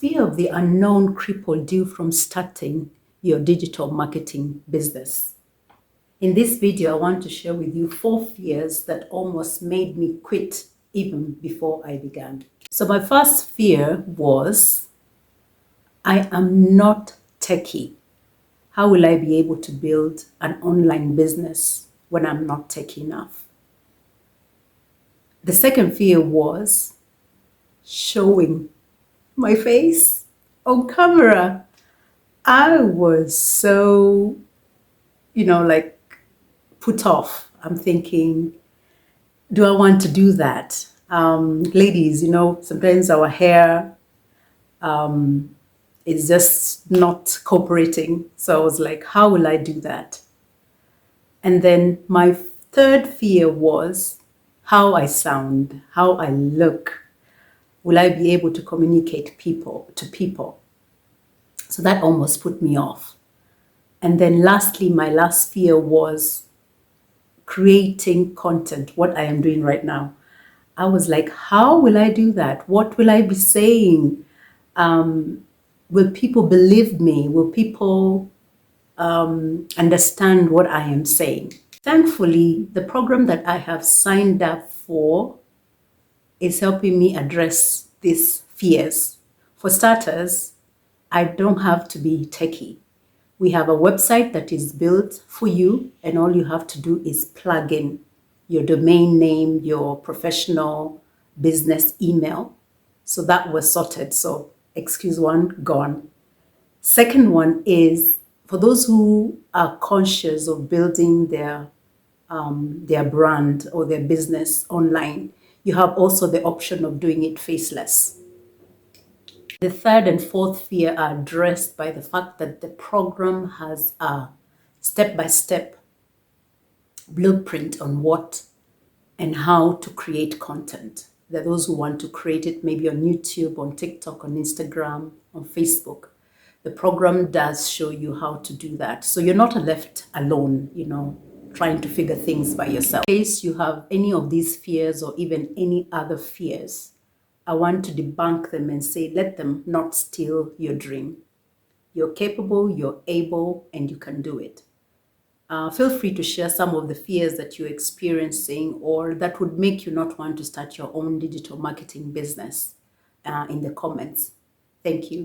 fear of the unknown crippled you from starting your digital marketing business? In this video, I want to share with you 4 fears that almost made me quit even before I began. So my first fear was, I am not techie. How will I be able to build an online business when I'm not techie enough? The second fear was showing my face on camera. I was so, put off. I'm thinking, do I want to do that? Ladies, sometimes our hair is just not cooperating. So I was like, how will I do that? And then my third fear was how I sound, how I look. Will I be able to communicate to people? So that almost put me off. And then lastly, my last fear was creating content, what I am doing right now. I was like, how will I do that? What will I be saying? Will people believe me? Will people understand what I am saying? Thankfully, the program that I have signed up for is helping me address these fears. For starters, I don't have to be techie. We have a website that is built for you, and all you have to do is plug in your domain name, your professional business email. So that was sorted. So excuse one, gone. Second one is for those who are conscious of building their brand or their business online, you have also the option of doing it faceless. The third and fourth fear are addressed by the fact that the program has a step-by-step blueprint on what and how to create content. There are those who want to create it maybe on YouTube, on TikTok, on Instagram, on Facebook. The program does show you how to do that. So you're not left alone, trying to figure things by yourself. In case you have any of these fears or even any other fears, I want to debunk them and say, let them not steal your dream. You're capable, you're able, and you can do it. Feel free to share some of the fears that you're experiencing or that would make you not want to start your own digital marketing business in the comments. Thank you.